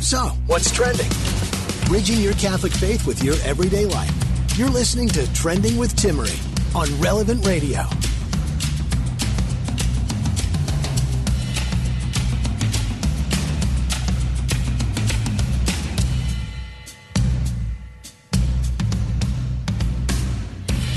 So, what's trending? Bridging your Catholic faith with your everyday life. You're listening to Trending with Timmerie on Relevant Radio.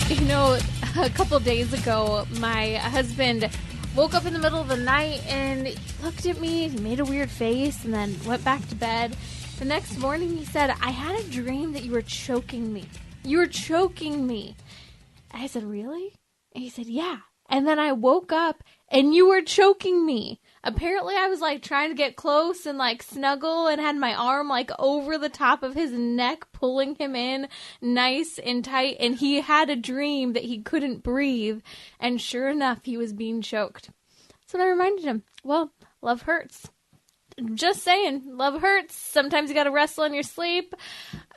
You know, a couple days ago, my husband woke up in the middle of the night and he looked at me, he made a weird face, and then went back to bed. The next morning, he said, I had a dream that you were choking me. You were choking me. I said, really? And he said, yeah. And then I woke up and you were choking me. Apparently, I was like trying to get close and like snuggle and had my arm like over the top of his neck, pulling him in nice and tight. And he had a dream that he couldn't breathe. And sure enough, he was being choked. So I reminded him, well, love hurts. Just saying, love hurts. Sometimes you got to wrestle in your sleep.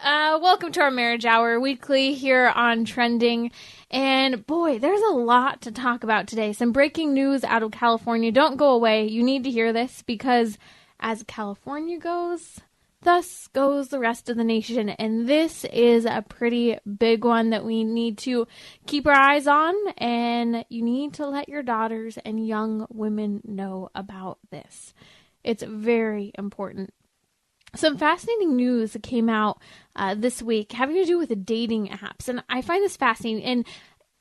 Welcome to our Marriage Hour weekly here on Trending. And boy, there's a lot to talk about today. Some breaking news out of California. Don't go away. You need to hear this because as California goes, thus goes the rest of the nation. And this is a pretty big one that we need to keep our eyes on. And you need to let your daughters and young women know about this. It's very important. Some fascinating news that came out this week having to do with the dating apps. And I find this fascinating. And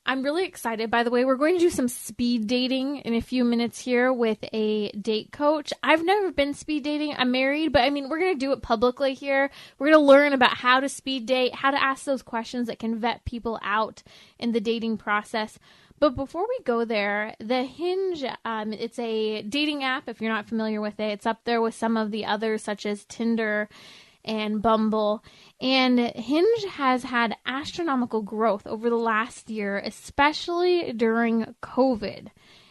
I'm really excited, by the way. We're going to do some speed dating in a few minutes here with a date coach. I've never been speed dating. I'm married, but I mean, we're going to do it publicly here. We're going to learn about how to speed date, how to ask those questions that can vet people out in the dating process. But before we go there, the Hinge, it's a dating app. If you're not familiar with it, it's up there with some of the others such as Tinder and Bumble. And Hinge has had astronomical growth over the last year, especially during COVID.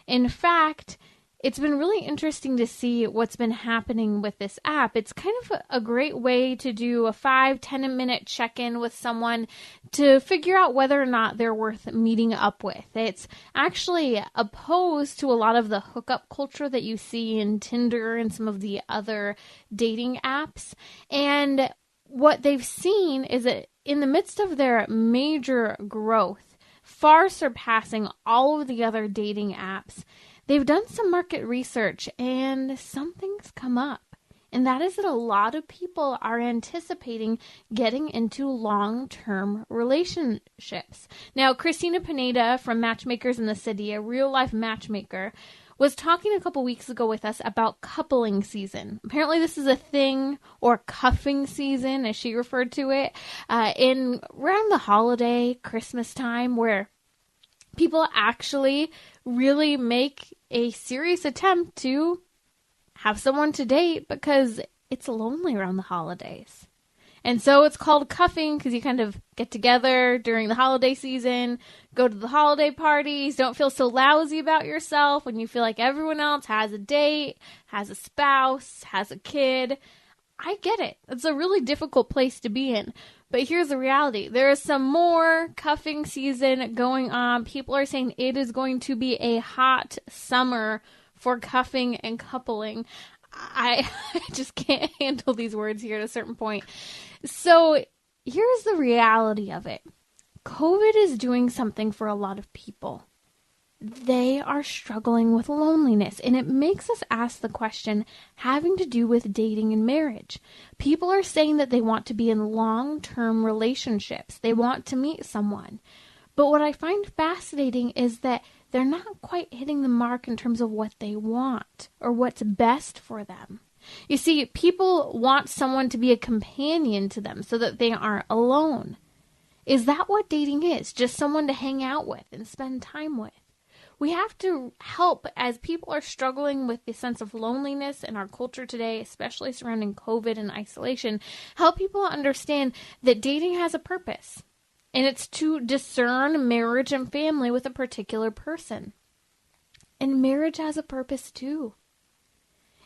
In fact, it's been really interesting to see what's been happening with this app. It's kind of a great way to do a 5-10 minute check-in with someone to figure out whether or not they're worth meeting up with. It's actually opposed to a lot of the hookup culture that you see in Tinder and some of the other dating apps. And what they've seen is that in the midst of their major growth, far surpassing all of the other dating apps, they've done some market research and something's come up. And that is that a lot of people are anticipating getting into long-term relationships. Now, Christina Pineda from Matchmakers in the City, a real-life matchmaker, was talking a couple weeks ago with us about coupling season. Apparently this is a thing, or cuffing season, as she referred to it, in around the holiday, Christmas time, where people actually really make a serious attempt to have someone to date because it's lonely around the holidays. And so it's called cuffing because you kind of get together during the holiday season, go to the holiday parties, don't feel so lousy about yourself when you feel like everyone else has a date, has a spouse, has a kid. I get it. It's a really difficult place to be in. But here's the reality. There is some more cuffing season going on. People are saying it is going to be a hot summer for cuffing and coupling. I just can't handle these words here at a certain point. So here's the reality of it. COVID is doing something for a lot of people. They are struggling with loneliness, and it makes us ask the question having to do with dating and marriage. People are saying that they want to be in long-term relationships. They want to meet someone. But what I find fascinating is that they're not quite hitting the mark in terms of what they want or what's best for them. You see, people want someone to be a companion to them so that they aren't alone. Is that what dating is? Just someone to hang out with and spend time with? We have to help as people are struggling with the sense of loneliness in our culture today, especially surrounding COVID and isolation, help people understand that dating has a purpose. And it's to discern marriage and family with a particular person. And marriage has a purpose too.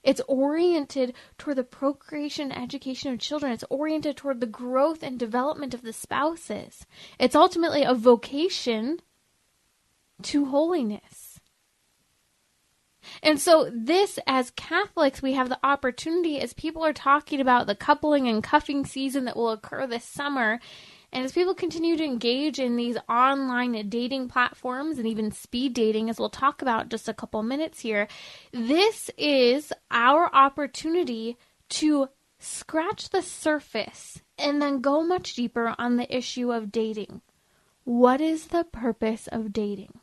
It's oriented toward the procreation and education of children. It's oriented toward the growth and development of the spouses. It's ultimately a vocation to holiness. And so this, as Catholics, we have the opportunity, as people are talking about the coupling and cuffing season that will occur this summer, and as people continue to engage in these online dating platforms and even speed dating, as we'll talk about in just a couple minutes here, this is our opportunity to scratch the surface and then go much deeper on the issue of dating. What is the purpose of dating?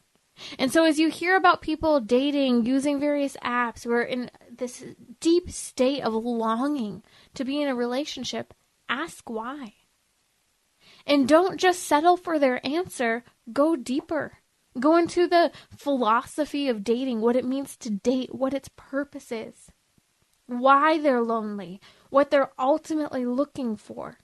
And so as you hear about people dating, using various apps, who are in this deep state of longing to be in a relationship, ask why. And don't just settle for their answer. Go deeper. Go into the philosophy of dating, what it means to date, what its purpose is, why they're lonely, what they're ultimately looking for.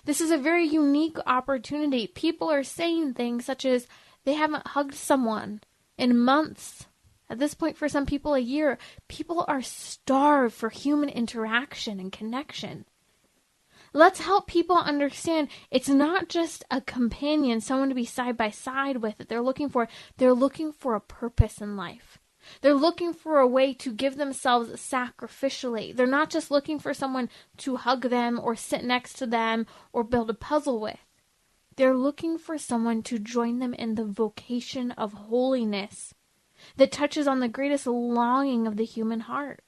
This is a very unique opportunity. People are saying things such as, they haven't hugged someone in months. At this point, for some people, a year. People are starved for human interaction and connection. Let's help people understand it's not just a companion, someone to be side by side with that they're looking for. They're looking for a purpose in life. They're looking for a way to give themselves sacrificially. They're not just looking for someone to hug them or sit next to them or build a puzzle with. They're looking for someone to join them in the vocation of holiness that touches on the greatest longing of the human heart.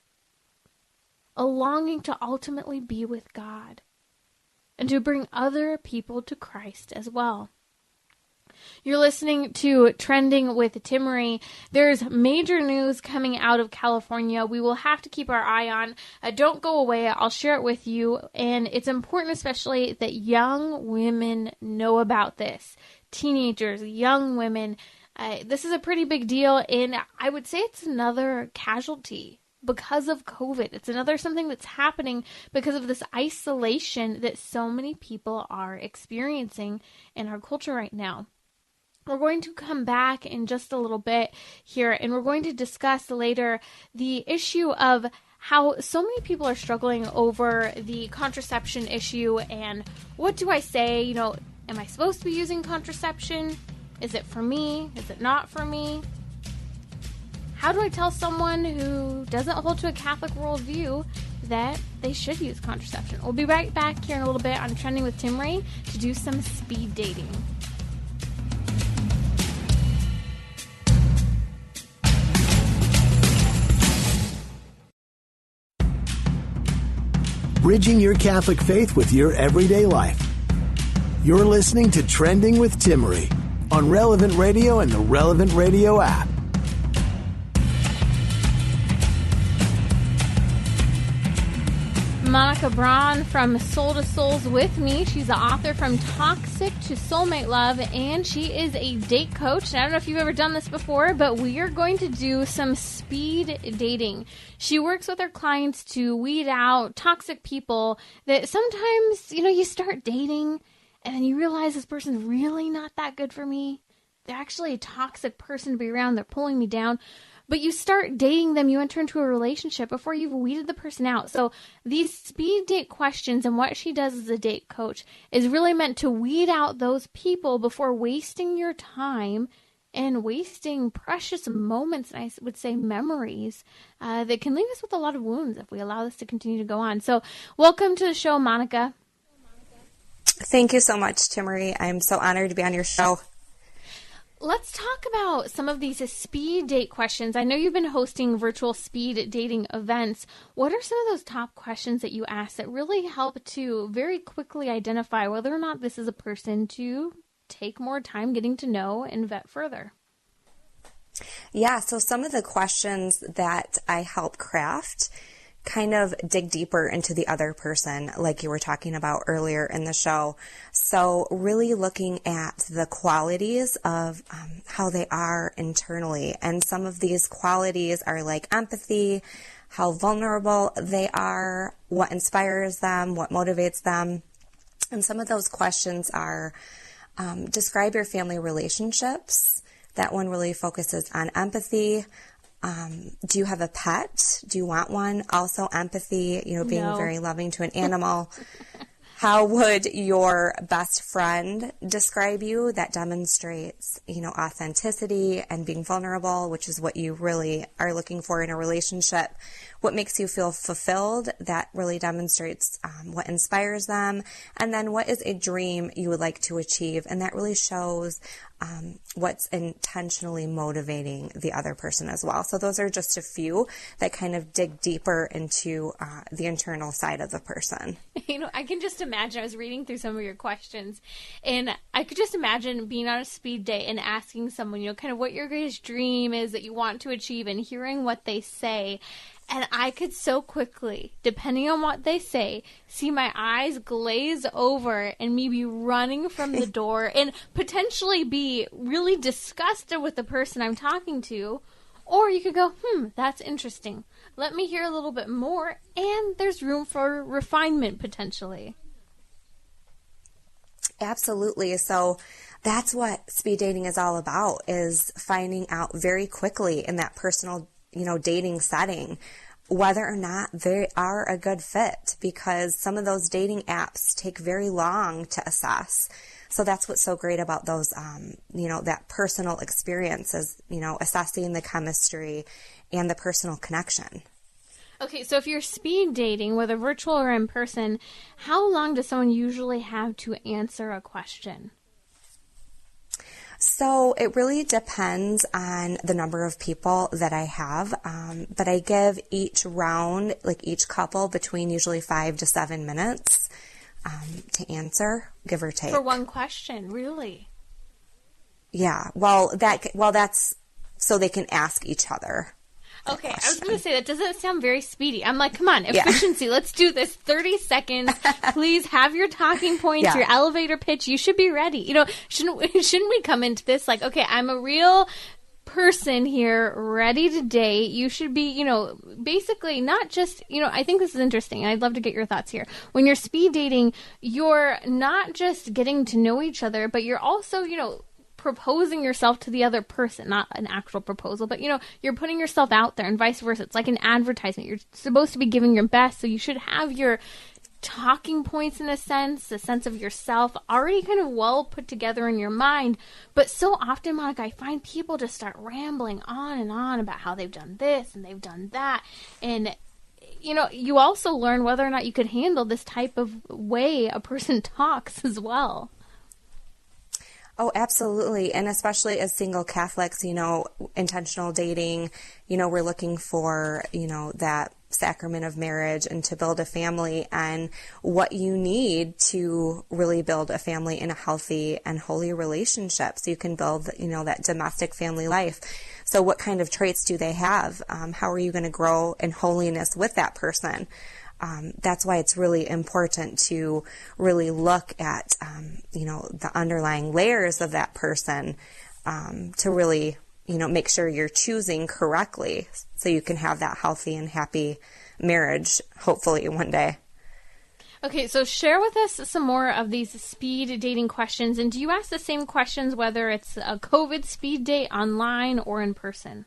A longing to ultimately be with God and to bring other people to Christ as well. You're listening to Trending with Timmerie. There's major news coming out of California we will have to keep our eye on. Don't go away. I'll share it with you. And it's important especially that young women know about this. Teenagers, young women. This is a pretty big deal. And I would say it's another casualty because of COVID. It's another something that's happening because of this isolation that so many people are experiencing in our culture right now. We're going to come back in just a little bit here, and we're going to discuss later the issue of how so many people are struggling over the contraception issue and what do I say? Am I supposed to be using contraception? Is it for me? Is it not for me? How do I tell someone who doesn't hold to a Catholic worldview that they should use contraception? We'll be right back here in a little bit on Trending with Timmerie to do some speed dating. Bridging your Catholic faith with your everyday life. You're listening to Trending with Timmerie on Relevant Radio and the Relevant Radio app. Monica Braun from Soul to Souls with me. She's the author from Toxic to Soulmate Love, and she is a date coach. And I don't know if you've ever done this before, but we are going to do some speed dating. She works with her clients to weed out toxic people that sometimes, you start dating and then you realize this person's really not that good for me. They're actually a toxic person to be around. They're pulling me down. But you start dating them, you enter into a relationship before you've weeded the person out. So these speed date questions and what she does as a date coach is really meant to weed out those people before wasting your time and wasting precious moments, and I would say memories, that can leave us with a lot of wounds if we allow this to continue to go on. So welcome to the show, Monica. Thank you so much, Timmerie. I'm so honored to be on your show. Let's talk about some of these speed date questions. I know you've been hosting virtual speed dating events. What are some of those top questions that you ask that really help to very quickly identify whether or not this is a person to take more time getting to know and vet further? Yeah, so some of the questions that I help craft kind of dig deeper into the other person, like you were talking about earlier in the show. So really looking at the qualities of how they are internally. And some of these qualities are like empathy, how vulnerable they are, what inspires them, what motivates them. And some of those questions are, describe your family relationships. That one really focuses on empathy. Do you have a pet? Do you want one? Also empathy, being very loving to an animal. How would your best friend describe you? That demonstrates, authenticity and being vulnerable, which is what you really are looking for in a relationship. What makes you feel fulfilled? That really demonstrates what inspires them. And then what is a dream you would like to achieve? And that really shows what's intentionally motivating the other person as well. So those are just a few that kind of dig deeper into the internal side of the person. I can just imagine, I was reading through some of your questions, and I could just imagine being on a speed date and asking someone, kind of what your greatest dream is that you want to achieve, and hearing what they say. And I could so quickly, depending on what they say, see my eyes glaze over and me be running from the door and potentially be really disgusted with the person I'm talking to. Or you could go, that's interesting. Let me hear a little bit more. And there's room for refinement potentially. Absolutely. So that's what speed dating is all about, is finding out very quickly in that personal dating setting whether or not they are a good fit, because some of those dating apps take very long to assess. So that's what's so great about those, that personal experience is, assessing the chemistry and the personal connection. Okay, so if you're speed dating, whether virtual or in person, how long does someone usually have to answer a question? So it really depends on the number of people that I have, but I give each round, each couple, between usually 5 to 7 minutes to answer, give or take. For one question, really? Yeah, that's so they can ask each other. Okay, I was going to say, that doesn't sound very speedy. I'm like, come on, efficiency, let's do this. 30 seconds. Please have your talking points, your elevator pitch. You should be ready. Shouldn't we come into this like, okay, I'm a real person here, ready to date. You should be, basically not just, I think this is interesting, and I'd love to get your thoughts here. When you're speed dating, you're not just getting to know each other, but you're also, proposing yourself to the other person, not an actual proposal, but you're putting yourself out there, and vice versa. It's like an advertisement. You're supposed to be giving your best, so you should have your talking points, in a sense of yourself already kind of well put together in your mind. But so often, Monica, I find people just start rambling on and on about how they've done this and they've done that, and you also learn whether or not you could handle this type of way a person talks as well. Oh, absolutely. And especially as single Catholics, intentional dating, we're looking for, that sacrament of marriage and to build a family, and what you need to really build a family in a healthy and holy relationship, so you can build, that domestic family life. So what kind of traits do they have? How are you going to grow in holiness with that person? That's why it's really important to really look at, the underlying layers of that person, to really, make sure you're choosing correctly, so you can have that healthy and happy marriage, hopefully one day. Okay, so share with us some more of these speed dating questions. And do you ask the same questions whether it's a COVID speed date online or in person?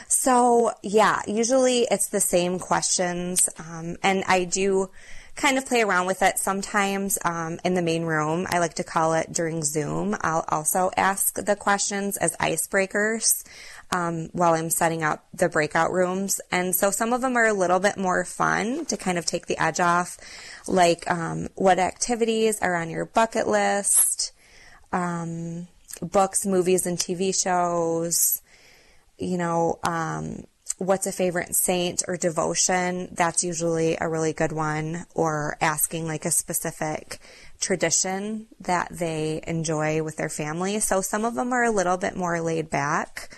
So, usually it's the same questions, and I do kind of play around with it sometimes in the main room. I like to call it during Zoom. I'll also ask the questions as icebreakers while I'm setting up the breakout rooms. And so some of them are a little bit more fun to kind of take the edge off, like what activities are on your bucket list, books, movies, and TV shows. What's a favorite saint or devotion? That's usually a really good one. Or asking a specific tradition that they enjoy with their family. So some of them are a little bit more laid back.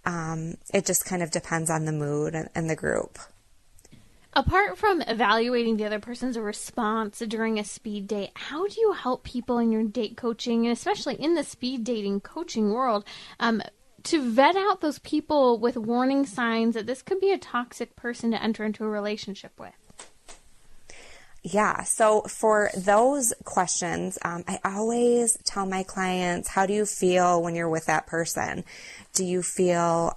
It just kind of depends on the mood and the group. Apart from evaluating the other person's response during a speed date, how do you help people in your date coaching, and especially in the speed dating coaching world, to vet out those people with warning signs that this could be a toxic person to enter into a relationship with? Yeah, so for those questions, I always tell my clients, how do you feel when you're with that person? Do you feel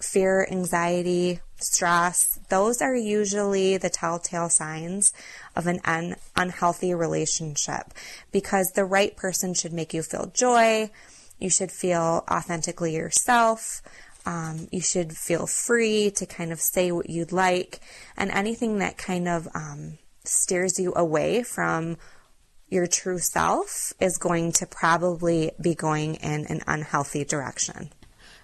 fear, anxiety, stress, those are usually the telltale signs of an unhealthy relationship, because the right person should make you feel joy. You should feel authentically yourself. You should feel free to kind of say what you'd like, and anything that kind of steers you away from your true self is going to probably be going in an unhealthy direction.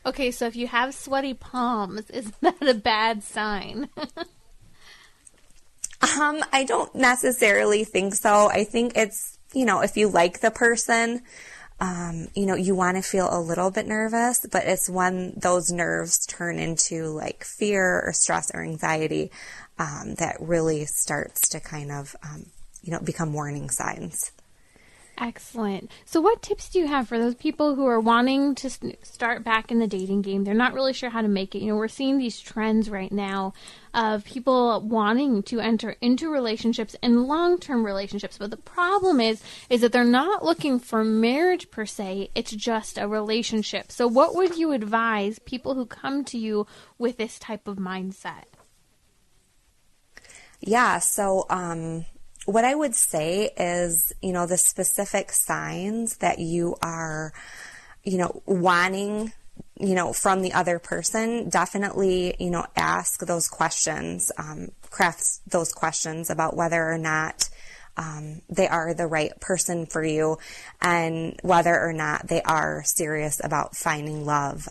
Okay, so if you have sweaty palms, is that a bad sign? I don't necessarily think so. I think it's, if you like the person, you want to feel a little bit nervous, but it's when those nerves turn into like fear or stress or anxiety that really starts to kind of, become warning signs. Excellent. So what tips do you have for those people who are wanting to start back in the dating game? They're not really sure how to make it. We're seeing these trends right now of people wanting to enter into relationships and long-term relationships. But the problem is that they're not looking for marriage per se. It's just a relationship. So what would you advise people who come to you with this type of mindset? Yeah. So, what I would say is, the specific signs that you are, wanting, from the other person, definitely, ask those questions, craft those questions about whether or not they are the right person for you, and whether or not they are serious about finding love.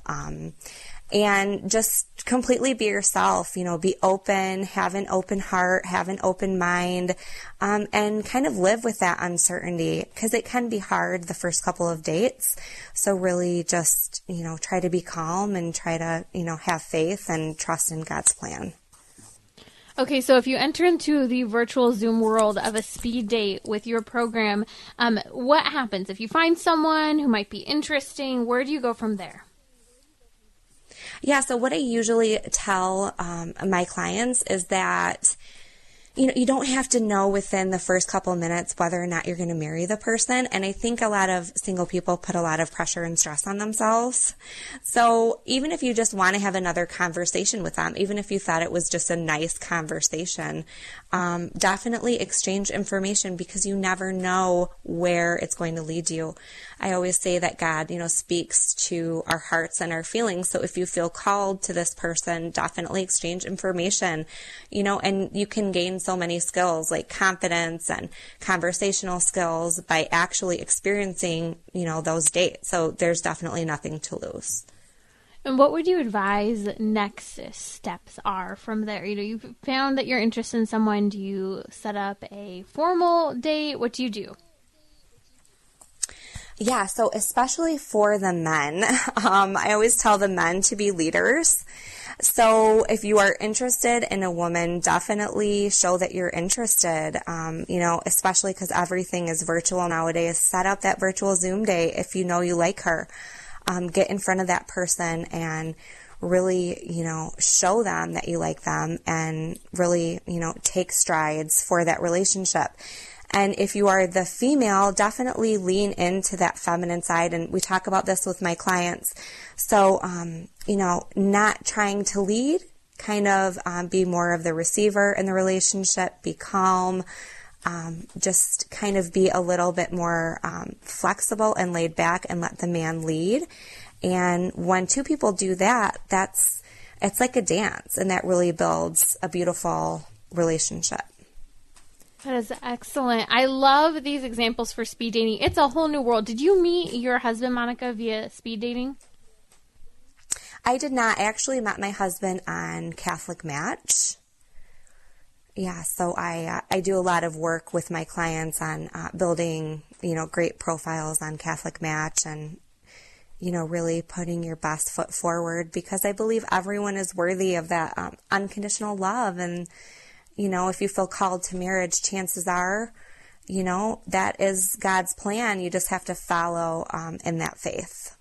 And just completely be yourself, be open, have an open heart, have an open mind, and kind of live with that uncertainty, because it can be hard the first couple of dates. So really just, try to be calm and try to, have faith and trust in God's plan. Okay, so if you enter into the virtual Zoom world of a speed date with your program, what happens? If you find someone who might be interesting, where do you go from there? Yeah, so what I usually tell my clients is that, you don't have to know within the first couple minutes whether or not you're going to marry the person. And I think a lot of single people put a lot of pressure and stress on themselves. So even if you just want to have another conversation with them, even if you thought it was just a nice conversation, definitely exchange information, because you never know where it's going to lead you. I always say that God, speaks to our hearts and our feelings. So if you feel called to this person, definitely exchange information, and you can gain so many skills like confidence and conversational skills by actually experiencing, those dates. So there's definitely nothing to lose. And what would you advise next steps are from there? You've found that you're interested in someone. Do you set up a formal date? What do you do? Yeah, so especially for the men, I always tell the men to be leaders. So if you are interested in a woman, definitely show that you're interested, especially because everything is virtual nowadays. Set up that virtual Zoom day if you know you like her. Get in front of that person and really, show them that you like them, and really, take strides for that relationship. And if you are the female, definitely lean into that feminine side. And we talk about this with my clients. So, not trying to lead, kind of be more of the receiver in the relationship, be calm, just kind of be a little bit more flexible and laid back, and let the man lead. And when two people do that, it's like a dance, and that really builds a beautiful relationship. That is excellent. I love these examples for speed dating. It's a whole new world. Did you meet your husband, Monica, via speed dating? I did not. I actually met my husband on Catholic Match. Yeah, so I do a lot of work with my clients on building, great profiles on Catholic Match, and, really putting your best foot forward, because I believe everyone is worthy of that unconditional love. And if you feel called to marriage, chances are, that is God's plan. You just have to follow in that faith.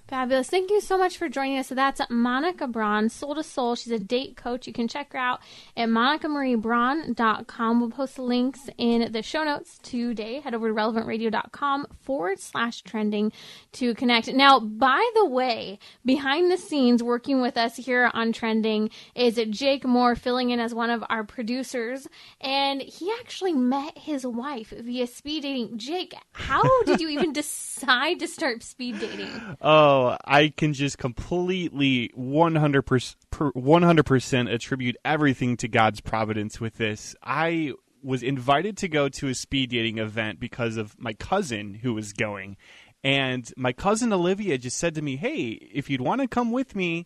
Fabulous. Thank you so much for joining us. So that's Monica Braun, Soul to Soul. She's a date coach. You can check her out at monicamariebraun.com. We'll post the links in the show notes today. Head over to relevantradio.com/trending to connect. Now, by the way, behind the scenes working with us here on Trending is Jake Moore, filling in as one of our producers. And he actually met his wife via speed dating. Jake, how did you even decide to start speed dating? Oh, I can just completely 100% attribute everything to God's providence with this. I was invited to go to a speed dating event because of my cousin who was going. And my cousin Olivia just said to me, hey, if you'd want to come with me,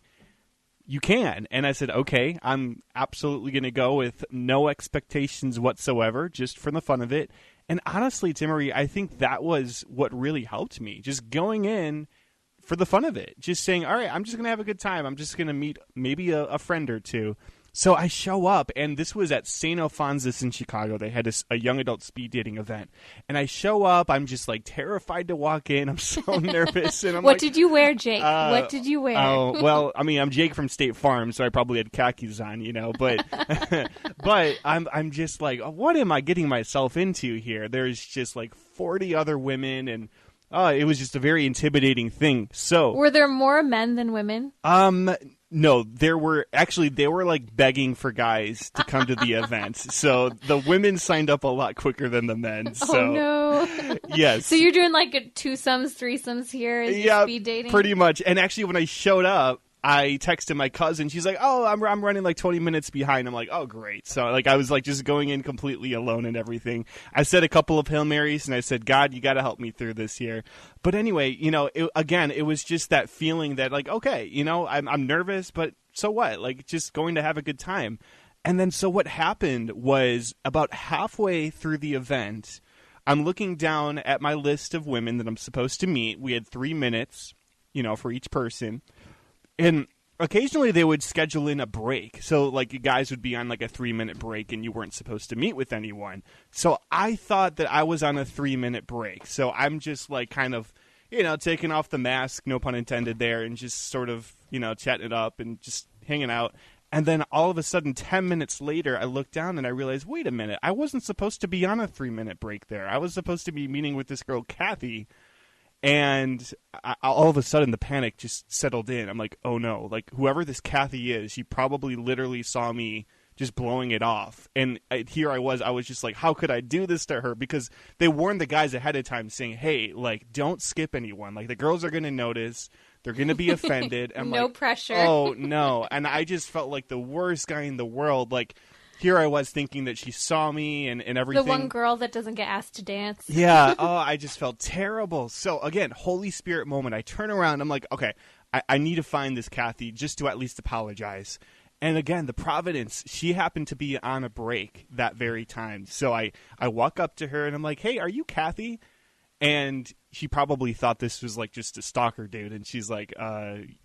you can. And I said, okay, I'm absolutely going to go with no expectations whatsoever, just for the fun of it. And honestly, Timmerie, I think that was what really helped me. Just going in for the fun of it. Just saying, all right, I'm just going to have a good time. I'm just going to meet maybe a friend or two. So I show up, and this was at St. Alphonsus in Chicago. They had a young adult speed dating event. And I show up. I'm just, like, terrified to walk in. I'm so nervous. And I'm What did you wear, Jake? What did you wear? Oh, well, I mean, I'm Jake from State Farm, so I probably had khakis on, you know. But but I'm just like, what am I getting myself into here? There's just, like, 40 other women, and it was just a very intimidating thing. So were there more men than women? No, they were like begging for guys to come to the event. So the women signed up a lot quicker than the men. So, oh no! Yes. So you're doing like twosomes, threesomes here as you're speed dating? Pretty much. And actually, when I showed up, I texted my cousin. She's like, "Oh, I'm running like 20 minutes behind." I'm like, "Oh, great!" So like I was like just going in completely alone and everything. I said a couple of Hail Marys and I said, "God, you got to help me through this here." But anyway, you know, it was just that feeling that like, okay, you know, I'm nervous, but so what? Like just going to have a good time. And then so what happened was about halfway through the event, I'm looking down at my list of women that I'm supposed to meet. We had 3 minutes, you know, for each person. And occasionally they would schedule in a break. So, like, you guys would be on, like, a 3-minute break and you weren't supposed to meet with anyone. So I thought that I was on a 3-minute break. So I'm just, like, kind of, you know, taking off the mask, no pun intended there, and just sort of, you know, chatting it up and just hanging out. And then all of a sudden, 10 minutes later, I look down and I realize, wait a minute, I wasn't supposed to be on a 3-minute break there. I was supposed to be meeting with this girl, Kathy. And all of a sudden, the panic just settled in. I'm like, oh, no. Like, whoever this Kathy is, she probably literally saw me just blowing it off. And here I was just like, how could I do this to her? Because they warned the guys ahead of time saying, hey, like, don't skip anyone. Like, the girls are going to notice. They're going to be offended. I'm no like, pressure. Oh, no. And I just felt like the worst guy in the world. Like, here I was thinking that she saw me and everything. The one girl that doesn't get asked to dance. Yeah. Oh, I just felt terrible. So, again, Holy Spirit moment. I turn around. I'm like, okay, I need to find this Kathy just to at least apologize. And, again, the providence, she happened to be on a break that very time. So I walk up to her, and I'm like, hey, are you Kathy? And she probably thought this was, like, just a stalker dude. And she's like,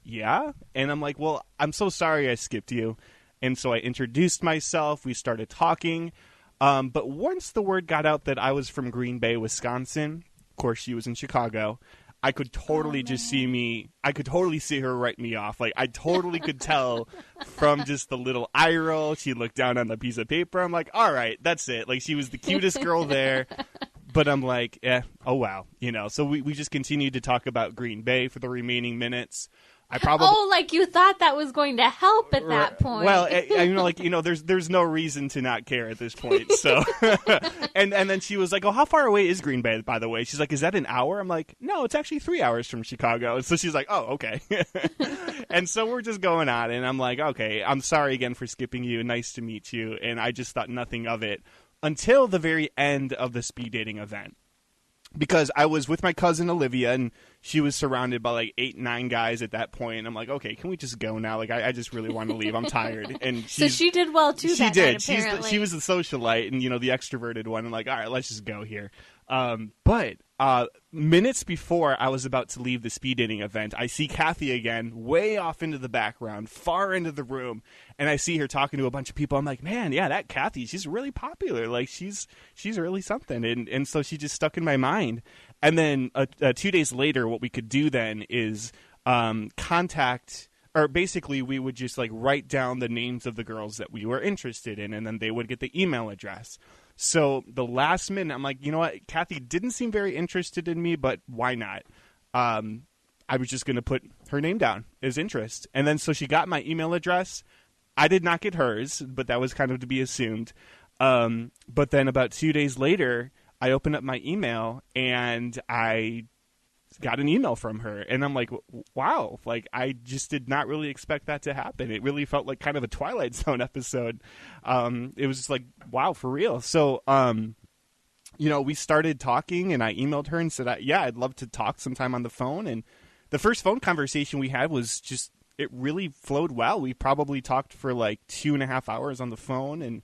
yeah? And I'm like, well, I'm so sorry I skipped you. And so I introduced myself. We started talking. But once the word got out that I was from Green Bay, Wisconsin, of course, she was in Chicago, I could totally I could totally see her write me off. Like, I totally could tell from just the little eye roll. She looked down on the piece of paper. I'm like, all right, that's it. Like, she was the cutest girl there. But I'm like, oh, wow. You know, so we just continued to talk about Green Bay for the remaining minutes. Like you thought that was going to help at that point. Well, there's no reason to not care at this point. So, and then she was like, "Oh, how far away is Green Bay, by the way?" She's like, "Is that an hour?" I'm like, "No, it's actually 3 hours from Chicago." And so she's like, "Oh, okay." And so we're just going on, and I'm like, "Okay, I'm sorry again for skipping you. Nice to meet you." And I just thought nothing of it until the very end of the speed dating event. Because I was with my cousin Olivia, and she was surrounded by like 8-9 guys at that point. And I'm like, okay, can we just go now? Like, I just really want to leave. I'm tired. And so she did well too. She that did. Night, apparently. She was the socialite, and the extroverted one. I'm like, all right, let's just go here. But minutes before I was about to leave the speed dating event, I see Kathy again, way off into the background, far into the room, and I see her talking to a bunch of people. I'm like, man, yeah, that Kathy, she's really popular. Like, she's really something. And so she just stuck in my mind. And then 2 days later, what we could do then is contact, or basically we would just like write down the names of the girls that we were interested in, and then they would get the email address. So the last minute, I'm like, you know what? Kathy didn't seem very interested in me, but why not? I was just going to put her name down as interest. And then so she got my email address. I did not get hers, but that was kind of to be assumed. But then about 2 days later, I opened up my email and I got an email from her. And I'm like, wow, like I just did not really expect that to happen. It really felt like kind of a Twilight Zone episode. It was just like, wow, for real. So, we started talking and I emailed her and said, I'd love to talk sometime on the phone. And the first phone conversation we had was just, it really flowed well. We probably talked for like 2.5 hours on the phone and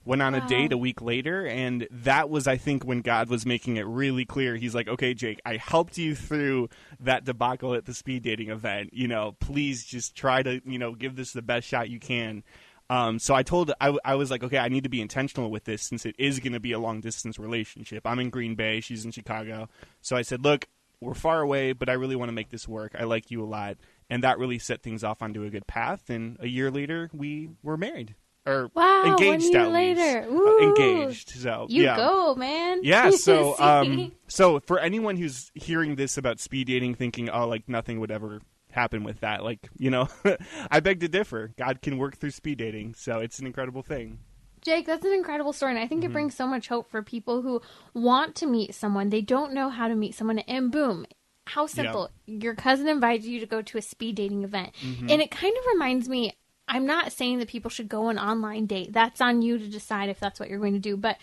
went on a date a week later. And that was, I think, when God was making it really clear. He's like, okay, Jake, I helped you through that debacle at the speed dating event. Please just try to, give this the best shot you can. So I was like, okay, I need to be intentional with this since it is going to be a long distance relationship. I'm in Green Bay. She's in Chicago. So I said, look, we're far away, but I really want to make this work. I like you a lot. And that really set things off onto a good path. And a year later, we were married. Or engaged 1 year later. Engaged. So you go, man. Yeah. So, so for anyone who's hearing this about speed dating, thinking, oh, like nothing would ever happen with that, like, I beg to differ. God can work through speed dating, so it's an incredible thing. Jake, that's an incredible story, and I think it brings so much hope for people who want to meet someone. They don't know how to meet someone, and boom, how simple. Yep. Your cousin invited you to go to a speed dating event, and it kind of reminds me, I'm not saying that people should go an online date. That's on you to decide if that's what you're going to do, but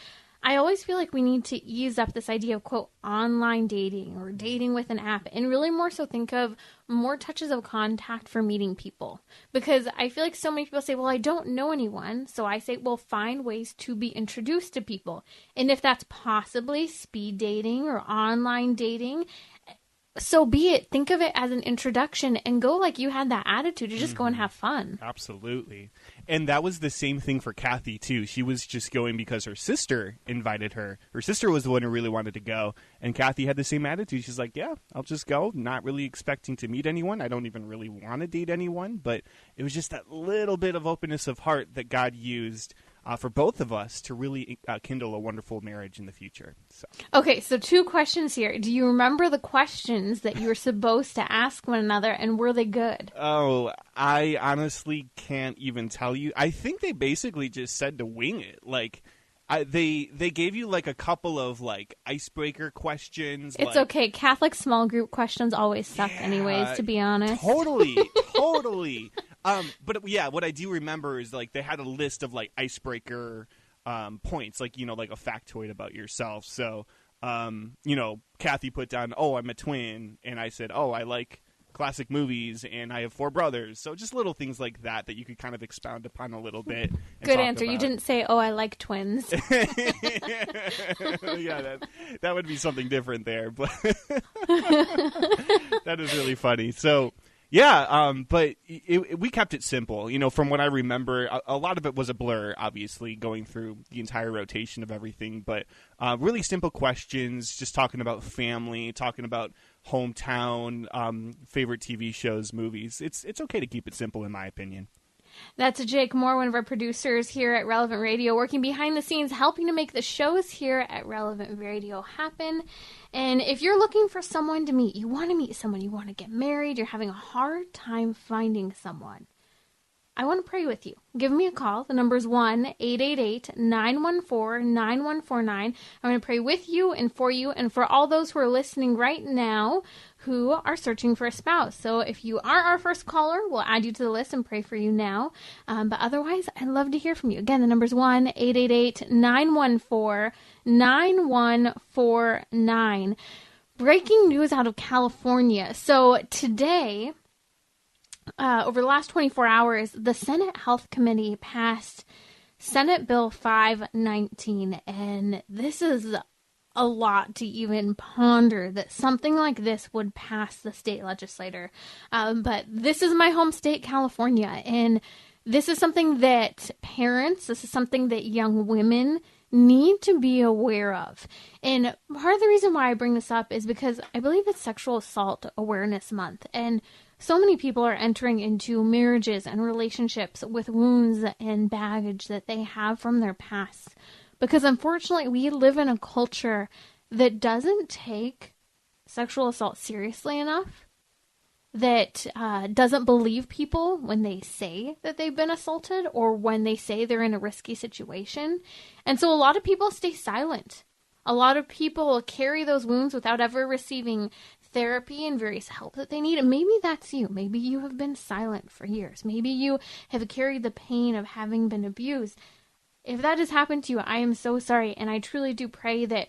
I always feel like we need to ease up this idea of, quote, online dating or dating with an app, and really more so think of more touches of contact for meeting people. Because I feel like so many people say, well, I don't know anyone. So I say, well, find ways to be introduced to people. And if that's possibly speed dating or online dating, so be it. Think of it as an introduction and go like you had that attitude to just go and have fun. Absolutely. And that was the same thing for Kathy, too. She was just going because her sister invited her. Her sister was the one who really wanted to go. And Kathy had the same attitude. She's like, yeah, I'll just go. Not really expecting to meet anyone. I don't even really want to date anyone. But it was just that little bit of openness of heart that God used for both of us to really kindle a wonderful marriage in the future. So. Okay, so 2 questions here. Do you remember the questions that you were supposed to ask one another, and were they good? Oh, I honestly can't even tell you. I think they basically just said to wing it. Like, they gave you like a couple of like icebreaker questions. It's okay. Catholic small group questions always suck anyways, to be honest. Totally. But yeah, what I do remember is like they had a list of like icebreaker points, like, like a factoid about yourself. So, Kathy put down, oh, I'm a twin. And I said, oh, I like classic movies and I have 4 brothers. So just little things like that you could kind of expound upon a little bit. Good answer. About. You didn't say, oh, I like twins. Yeah, that would be something different there. But that is really funny. So, yeah, but we kept it simple. From what I remember, a lot of it was a blur, obviously, going through the entire rotation of everything. But really simple questions, just talking about family, talking about hometown, favorite TV shows, movies. It's okay to keep it simple, in my opinion. That's Jake Moore, one of our producers here at Relevant Radio, working behind the scenes, helping to make the shows here at Relevant Radio happen. And if you're looking for someone to meet, you want to meet someone, you want to get married, you're having a hard time finding someone, I want to pray with you. Give me a call. The number is 1-888-914-9149. I'm going to pray with you and for all those who are listening right now who are searching for a spouse. So if you are our first caller, we'll add you to the list and pray for you now. But otherwise, I'd love to hear from you. Again, the number is 1-888-914-9149. Breaking news out of California. So today, over the last 24 hours, the Senate Health Committee passed Senate Bill 519, and this is a lot to even ponder that something like this would pass the state legislature. But this is my home state, California, and this is something that this is something that young women need to be aware of. And part of the reason why I bring this up is because I believe it's Sexual Assault Awareness Month, and So many people are entering into marriages and relationships with wounds and baggage that they have from their past. Because unfortunately, we live in a culture that doesn't take sexual assault seriously enough, that doesn't believe people when they say that they've been assaulted or when they say they're in a risky situation. And so a lot of people stay silent. A lot of people carry those wounds without ever receiving therapy and various help that they need. And maybe that's you. Maybe you have been silent for years. Maybe you have carried the pain of having been abused. If that has happened to you, I am so sorry, and I truly do pray that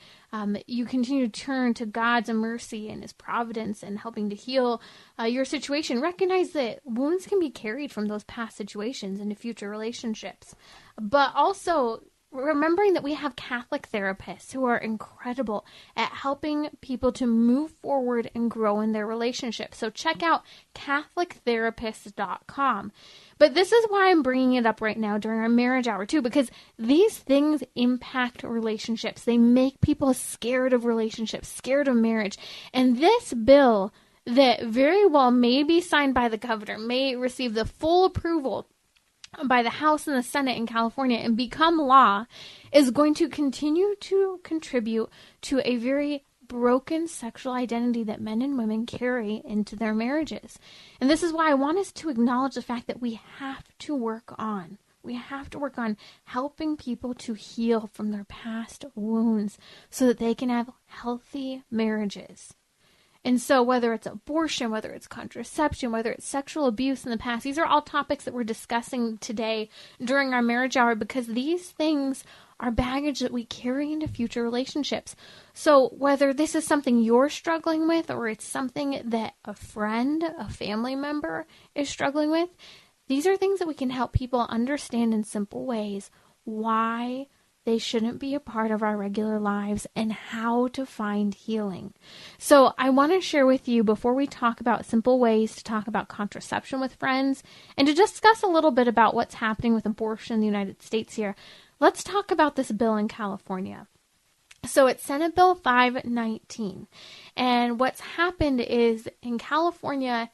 you continue to turn to God's mercy and His providence and helping to heal your situation. Recognize that wounds can be carried from those past situations into future relationships. But also, remembering that we have Catholic therapists who are incredible at helping people to move forward and grow in their relationships. So check out CatholicTherapist.com. But this is why I'm bringing it up right now during our marriage hour too, because these things impact relationships. They make people scared of relationships, scared of marriage. And this bill that very well may be signed by the governor, may receive the full approval by the House and the Senate in California and become law, is going to continue to contribute to a very broken sexual identity that men and women carry into their marriages. And this is why I want us to acknowledge the fact that we have to work on helping people to heal from their past wounds so that they can have healthy marriages. And so whether it's abortion, whether it's contraception, whether it's sexual abuse in the past, these are all topics that we're discussing today during our marriage hour, because these things are baggage that we carry into future relationships. So whether this is something you're struggling with or it's something that a friend, a family member is struggling with, these are things that we can help people understand in simple ways why they shouldn't be a part of our regular lives and how to find healing. So I want to share with you, before we talk about simple ways to talk about contraception with friends and to discuss a little bit about what's happening with abortion in the United States here, let's talk about this bill in California. So it's Senate Bill 519. And what's happened is in California,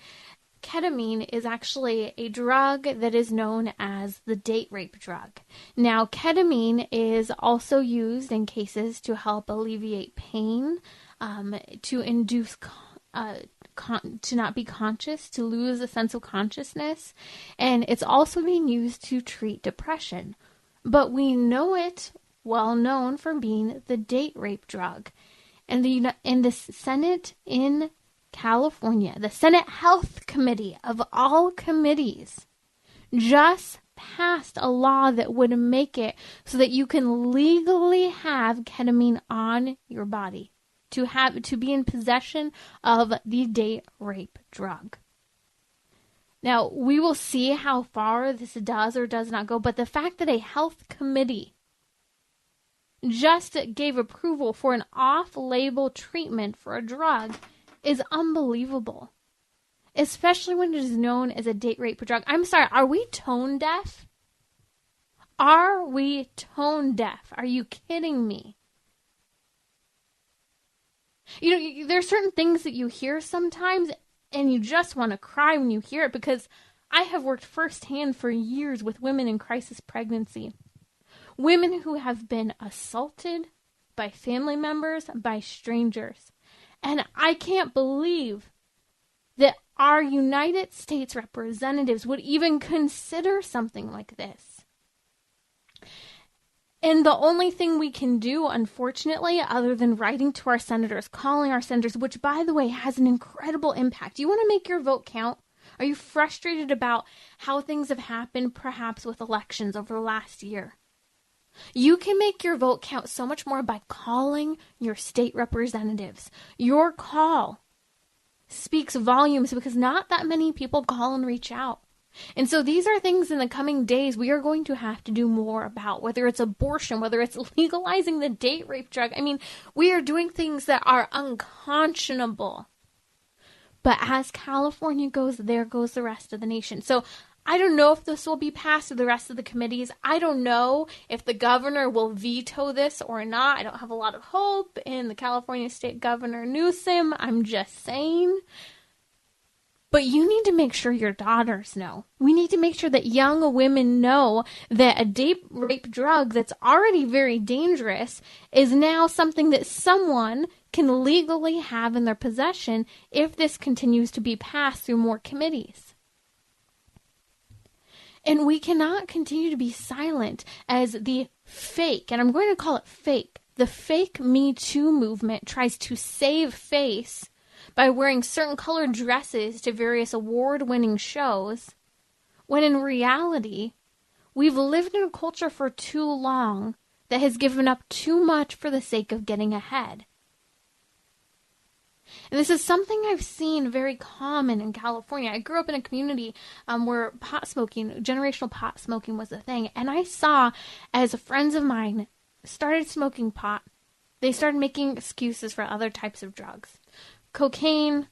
ketamine is actually a drug that is known as the date rape drug. Now, ketamine is also used in cases to help alleviate pain, to induce to not be conscious, to lose a sense of consciousness, and it's also being used to treat depression. But we know it well known for being the date rape drug. And the Senate in California, the Senate Health Committee of all committees, just passed a law that would make it so that you can legally have ketamine on your body, to be in possession of the date rape drug. Now, we will see how far this does or does not go, but the fact that a health committee just gave approval for an off-label treatment for a drug is unbelievable, especially when it is known as a date rape drug. I'm sorry, are we tone deaf? Are we tone deaf? Are you kidding me? You know, there are certain things that you hear sometimes and you just want to cry when you hear it, because I have worked firsthand for years with women in crisis pregnancy. Women who have been assaulted by family members, by strangers. And I can't believe that our United States representatives would even consider something like this. And the only thing we can do, unfortunately, other than writing to our senators, calling our senators, which, by the way, has an incredible impact. Do you want to make your vote count? Are you frustrated about how things have happened, perhaps with elections over the last year? You can make your vote count so much more by calling your state representatives. Your call speaks volumes, because not that many people call and reach out. And so these are things in the coming days we are going to have to do more about, whether it's abortion, whether it's legalizing the date rape drug. I mean, we are doing things that are unconscionable. But as California goes, there goes the rest of the nation. So I don't know if this will be passed to the rest of the committees. I don't know if the governor will veto this or not. I don't have a lot of hope in the California State Governor Newsom. I'm just saying. But you need to make sure your daughters know. We need to make sure that young women know that a date rape drug that's already very dangerous is now something that someone can legally have in their possession if this continues to be passed through more committees. And we cannot continue to be silent as the fake, and I'm going to call it fake, the fake Me Too movement tries to save face by wearing certain colored dresses to various award-winning shows, when in reality, we've lived in a culture for too long that has given up too much for the sake of getting ahead. And this is something I've seen very common in California. I grew up in a community where pot smoking, generational pot smoking was a thing. And I saw as friends of mine started smoking pot, they started making excuses for other types of drugs. Cocaine,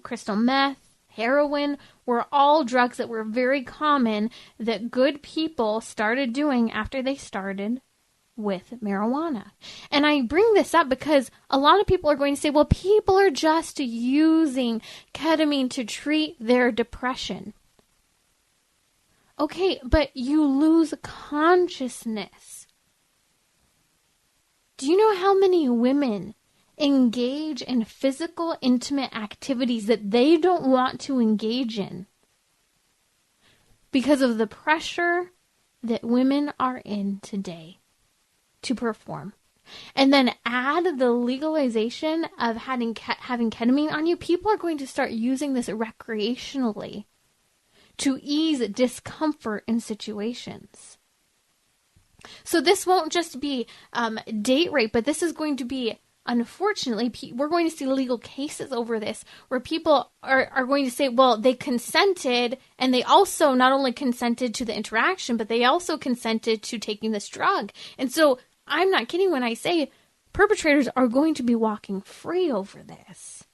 crystal meth, heroin were all drugs that were very common that good people started doing after they started with marijuana. And I bring this up because a lot of people are going to say, well, people are just using ketamine to treat their depression. Okay, but you lose consciousness. Do you know how many women engage in physical, intimate activities that they don't want to engage in because of the pressure that women are in today to perform? And then add the legalization of having ketamine on you. People are going to start using this recreationally to ease discomfort in situations. So this won't just be date rape, but this is going to be, unfortunately, we're going to see legal cases over this where people are going to say, well, they consented, and they also not only consented to the interaction, but they also consented to taking this drug. And so I'm not kidding when I say perpetrators are going to be walking free over this.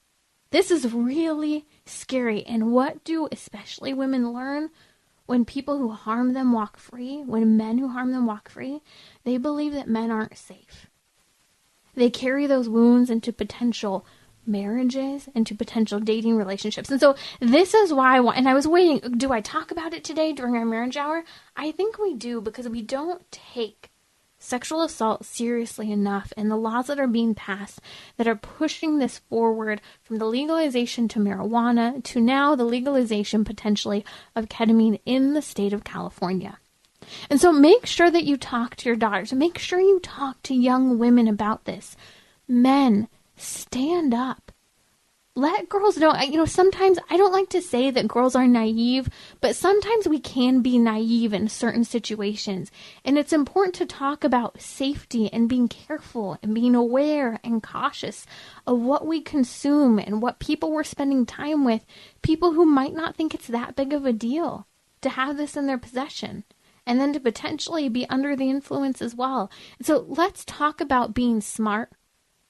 This is really scary. And what do especially women learn when people who harm them walk free, when men who harm them walk free? They believe that men aren't safe. They carry those wounds into potential marriages, into potential dating relationships. And so this is why and I was waiting, do I talk about it today during our marriage hour? I think we do, because we don't take sexual assault seriously enough, and the laws that are being passed that are pushing this forward, from the legalization to marijuana to now the legalization potentially of ketamine in the state of California. And so make sure that you talk to your daughters. Make sure you talk to young women about this. Men, stand up. Let girls know. Sometimes I don't like to say that girls are naive, but sometimes we can be naive in certain situations. And it's important to talk about safety and being careful and being aware and cautious of what we consume and what people we're spending time with, people who might not think it's that big of a deal to have this in their possession, and then to potentially be under the influence as well. And so let's talk about being smart.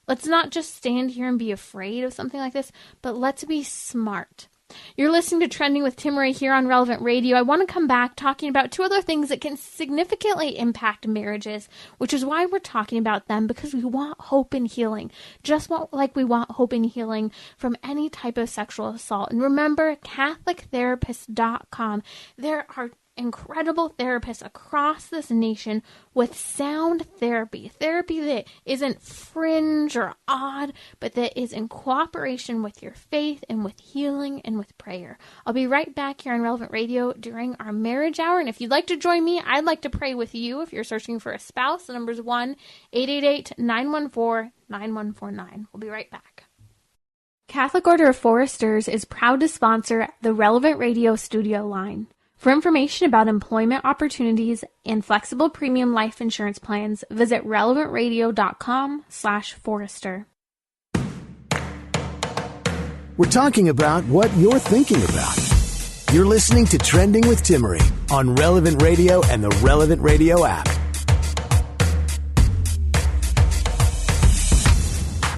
Let's not just stand here and be afraid of something like this, but let's be smart. You're listening to Trending with Timmerie here on Relevant Radio. I want to come back talking about two other things that can significantly impact marriages, which is why we're talking about them, because we want hope and healing, just like we want hope and healing from any type of sexual assault. And remember, CatholicTherapist.com. There are incredible therapists across this nation with sound therapy that isn't fringe or odd, but that is in cooperation with your faith and with healing and with prayer. I'll be right back here on Relevant Radio during our marriage hour, and if you'd like to join me, I'd like to pray with you. If you're searching for a spouse, the number is 1-888-914-9149. We'll be right back. Catholic Order of Foresters is proud to sponsor the Relevant Radio studio line. For information about employment opportunities and flexible premium life insurance plans, visit relevantradio.com/Forester. We're talking about what you're thinking about. You're listening to Trending with Timmerie on Relevant Radio and the Relevant Radio app.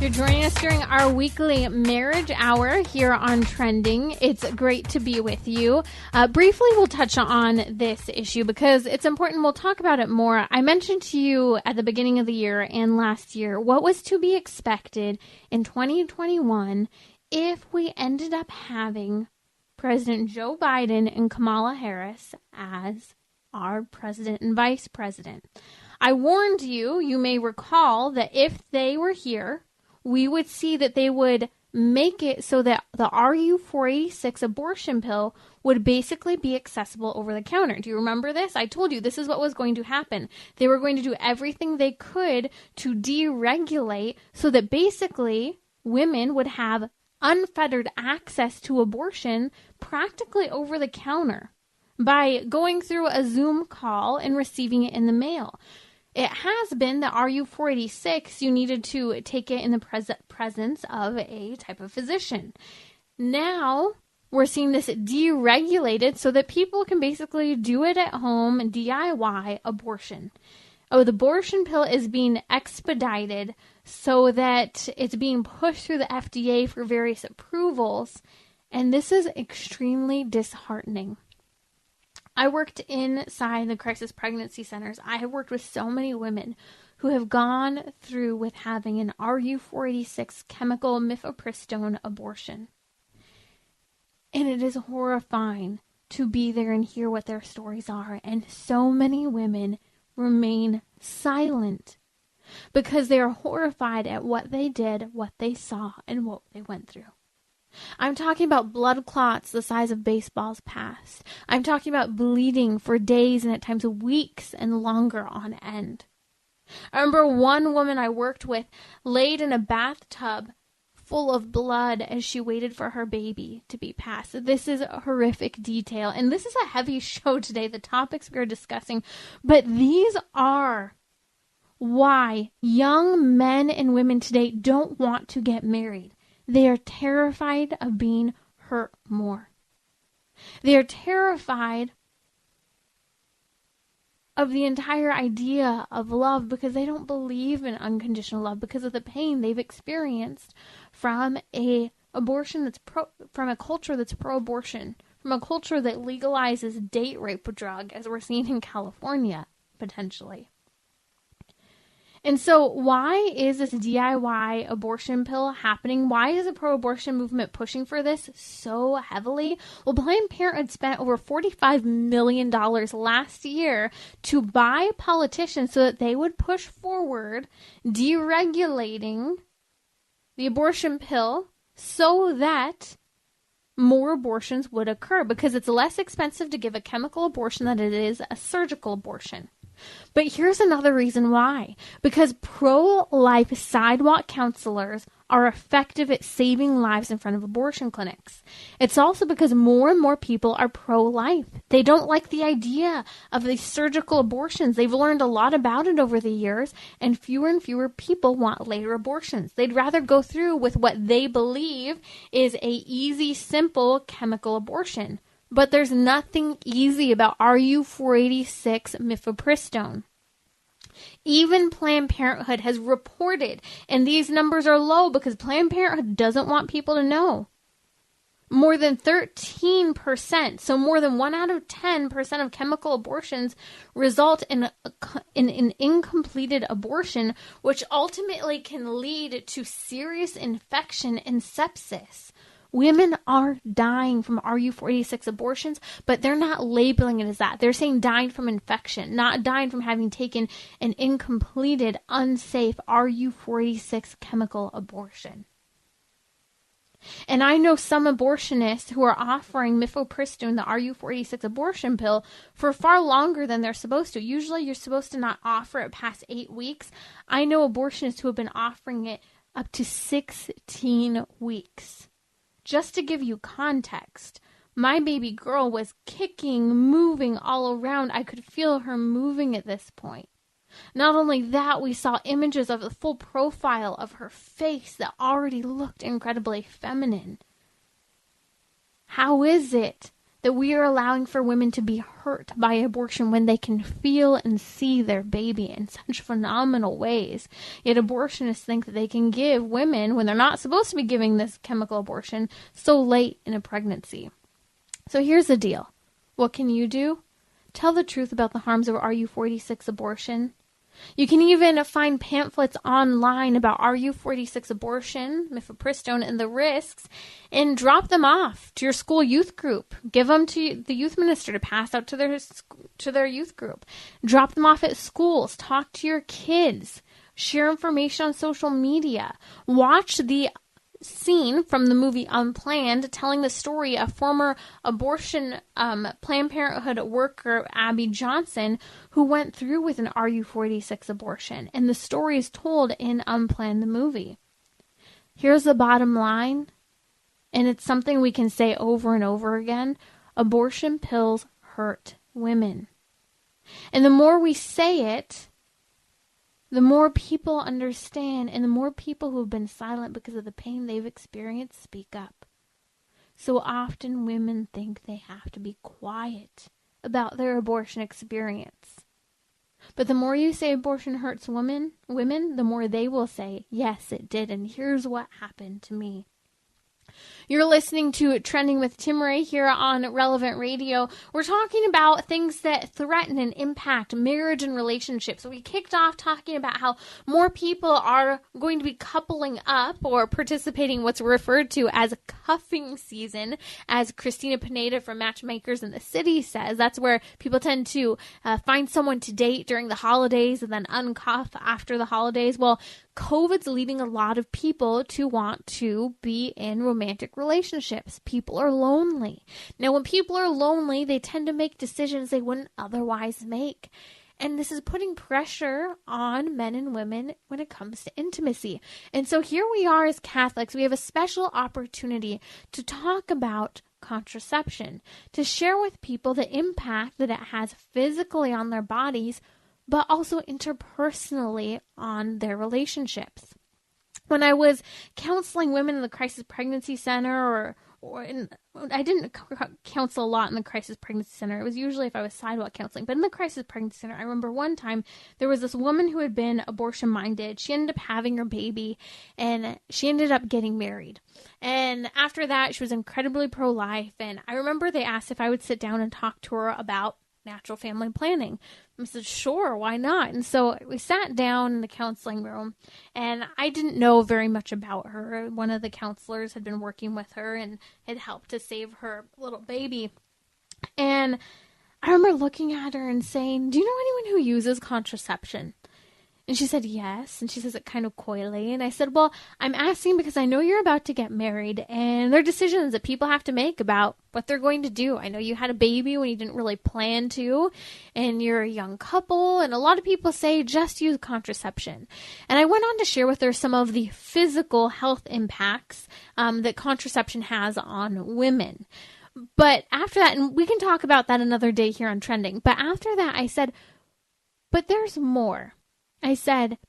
You're joining us during our weekly marriage hour here on Trending. It's great to be with you. Briefly, we'll touch on this issue because it's important. We'll talk about it more. I mentioned to you at the beginning of the year and last year what was to be expected in 2021 if we ended up having President Joe Biden and Kamala Harris as our president and vice president. I warned you, you may recall, that if they were here, we would see that they would make it so that the RU486 abortion pill would basically be accessible over the counter. Do you remember this? I told you this is what was going to happen. They were going to do everything they could to deregulate so that basically women would have unfettered access to abortion practically over the counter by going through a Zoom call and receiving it in the mail. It has been that RU486, you needed to take it in the presence of a type of physician. Now, we're seeing this deregulated so that people can basically do it at home, DIY abortion. Oh, the abortion pill is being expedited so that it's being pushed through the FDA for various approvals, and this is extremely disheartening. I worked inside the crisis pregnancy centers. I have worked with so many women who have gone through with having an RU486 chemical mifepristone abortion. And it is horrifying to be there and hear what their stories are. And so many women remain silent because they are horrified at what they did, what they saw, and what they went through. I'm talking about blood clots the size of baseballs past. I'm talking about bleeding for days and at times weeks and longer on end. I remember one woman I worked with laid in a bathtub full of blood as she waited for her baby to be passed. This is a horrific detail, and this is a heavy show today, the topics we are discussing, but these are why young men and women today don't want to get married. They are terrified of being hurt more. They are terrified of the entire idea of love because they don't believe in unconditional love because of the pain they've experienced from a abortion that's from a culture that's pro-abortion, from a culture that legalizes date rape drug, as we're seeing in California potentially. And so why is this DIY abortion pill happening? Why is the pro-abortion movement pushing for this so heavily? Well, Planned Parenthood spent over $45 million last year to buy politicians so that they would push forward deregulating the abortion pill so that more abortions would occur because it's less expensive to give a chemical abortion than it is a surgical abortion. But here's another reason why. Because pro-life sidewalk counselors are effective at saving lives in front of abortion clinics. It's also because more and more people are pro-life. They don't like the idea of these surgical abortions. They've learned a lot about it over the years, and fewer people want later abortions. They'd rather go through with what they believe is a easy, simple chemical abortion. But there's nothing easy about RU486 mifepristone. Even Planned Parenthood has reported, and these numbers are low because Planned Parenthood doesn't want people to know. More than 13%, so more than 1 out of 10% of chemical abortions result in an incompleted abortion, which ultimately can lead to serious infection and sepsis. Women are dying from RU486 abortions, but they're not labeling it as that. They're saying dying from infection, not dying from having taken an incompleted, unsafe RU486 chemical abortion. And I know some abortionists who are offering mifepristone, the RU486 abortion pill, for far longer than they're supposed to. Usually you're supposed to not offer it past 8 weeks. I know abortionists who have been offering it up to 16 weeks. Just to give you context, my baby girl was kicking, moving all around. I could feel her moving at this point. Not only that, we saw images of the full profile of her face that already looked incredibly feminine. How is it that we are allowing for women to be hurt by abortion when they can feel and see their baby in such phenomenal ways? Yet abortionists think that they can give women, when they're not supposed to be giving this chemical abortion, so late in a pregnancy. So here's the deal. What can you do? Tell the truth about the harms of RU486 abortion. You can even find pamphlets online about RU46 abortion, mifepristone, and the risks, and drop them off to your school youth group. Give them to the youth minister to pass out to their youth group. Drop them off at schools. Talk to your kids. Share information on social media. Watch the scene from the movie Unplanned, telling the story of former abortion Planned Parenthood worker Abby Johnson, who went through with an RU46 abortion. And the story is told in Unplanned, the movie. Here's the bottom line, and it's something we can say over and over again. Abortion pills hurt women. And the more we say it, the more people understand, and the more people who have been silent because of the pain they've experienced speak up. So often women think they have to be quiet about their abortion experience. But the more you say abortion hurts women, the more they will say, yes, it did, and here's what happened to me. You're listening to Trending with Timmerie here on Relevant Radio. We're talking about things that threaten and impact marriage and relationships. So we kicked off talking about how more people are going to be coupling up or participating in what's referred to as cuffing season, as Christina Pineda from Matchmakers in the City says. That's where people tend to find someone to date during the holidays and then uncuff after the holidays. Well, COVID's leading a lot of people to want to be in romantic relationships. People are lonely. Now, when people are lonely, they tend to make decisions they wouldn't otherwise make. And this is putting pressure on men and women when it comes to intimacy. And so here we are as Catholics. We have a special opportunity to talk about contraception, to share with people the impact that it has physically on their bodies, but also interpersonally on their relationships. When I was counseling women in the Crisis Pregnancy Center, I didn't counsel a lot in the Crisis Pregnancy Center. It was usually if I was sidewalk counseling. But in the Crisis Pregnancy Center, I remember one time there was this woman who had been abortion-minded. She ended up having her baby, and she ended up getting married. And after that, she was incredibly pro-life. And I remember they asked if I would sit down and talk to her about natural family planning. I said, sure, why not? And so we sat down in the counseling room, and I didn't know very much about her. One of the counselors had been working with her and had helped to save her little baby. And I remember looking at her and saying, do you know anyone who uses contraception? And she said, yes. And she says it kind of coyly. And I said, well, I'm asking because I know you're about to get married, and there are decisions that people have to make about what they're going to do. I know you had a baby when you didn't really plan to, and you're a young couple, and a lot of people say just use contraception. And I went on to share with her some of the physical health impacts that contraception has on women. But after that, and we can talk about that another day here on Trending, but after that I said, but there's more. I said,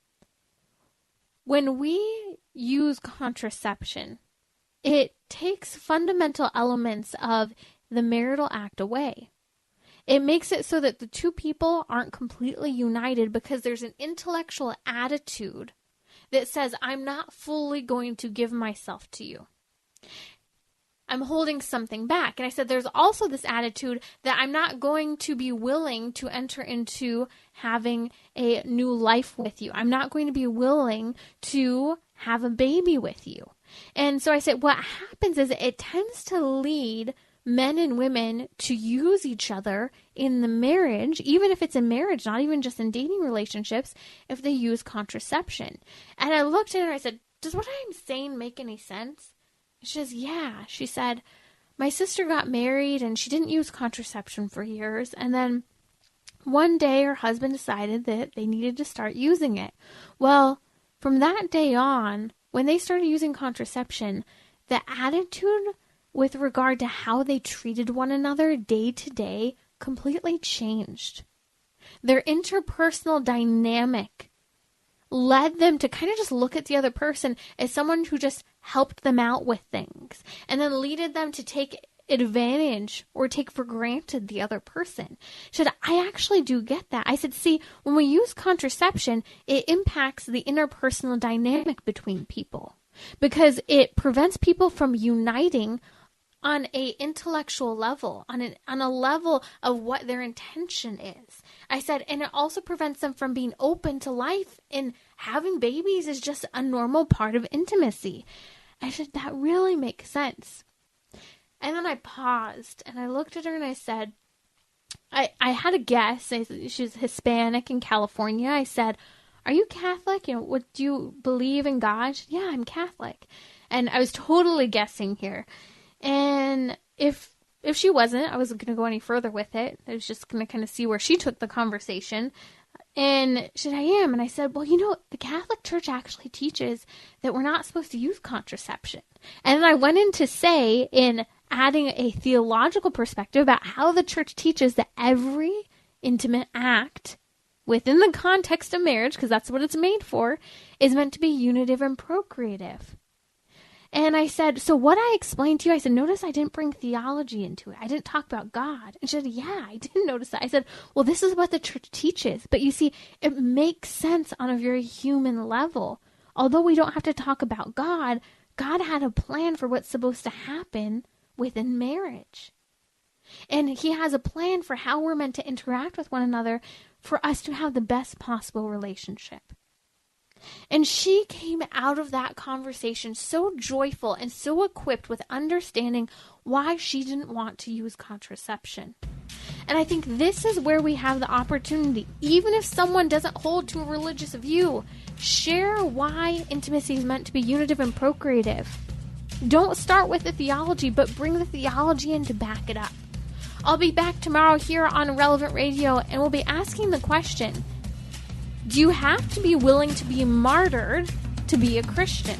when we use contraception, it takes fundamental elements of the marital act away. It makes it so that the two people aren't completely united because there's an intellectual attitude that says, I'm not fully going to give myself to you. I'm holding something back. And I said, there's also this attitude that I'm not going to be willing to enter into having a new life with you. I'm not going to be willing to have a baby with you. And so I said, what happens is it tends to lead men and women to use each other in the marriage, even if it's in marriage, not even just in dating relationships, if they use contraception. And I looked at her and I said, does what I'm saying make any sense? She says, yeah. She said, my sister got married and she didn't use contraception for years. And then one day her husband decided that they needed to start using it. Well, from that day on, when they started using contraception, the attitude with regard to how they treated one another day to day completely changed. Their interpersonal dynamic led them to kind of just look at the other person as someone who just helped them out with things, and then leaded them to take advantage or take for granted the other person. She said, I actually do get that. I said, see, when we use contraception, it impacts the interpersonal dynamic between people because it prevents people from uniting on a intellectual level, on a level of what their intention is. I said, and it also prevents them from being open to life, and having babies is just a normal part of intimacy. I said, that really makes sense. And then I paused and I looked at her and I said, I had a guess. She was Hispanic in California. I said, are you Catholic? What do you believe in God? She said, yeah, I'm Catholic. And I was totally guessing here. And if she wasn't, I wasn't going to go any further with it. I was just going to kind of see where she took the conversation. And she said, I am. And I said, well, the Catholic Church actually teaches that we're not supposed to use contraception. And then I went in to say, in adding a theological perspective about how the church teaches that every intimate act within the context of marriage, because that's what it's made for, is meant to be unitive and procreative. And I said, so what I explained to you, I said, notice I didn't bring theology into it. I didn't talk about God. And she said, yeah, I didn't notice that. I said, well, this is what the church teaches. But you see, it makes sense on a very human level. Although we don't have to talk about God, God had a plan for what's supposed to happen within marriage. And he has a plan for how we're meant to interact with one another for us to have the best possible relationship. And she came out of that conversation so joyful and so equipped with understanding why she didn't want to use contraception. And I think this is where we have the opportunity, even if someone doesn't hold to a religious view, share why intimacy is meant to be unitive and procreative. Don't start with the theology, but bring the theology in to back it up. I'll be back tomorrow here on Relevant Radio, and we'll be asking the question, do you have to be willing to be martyred to be a Christian?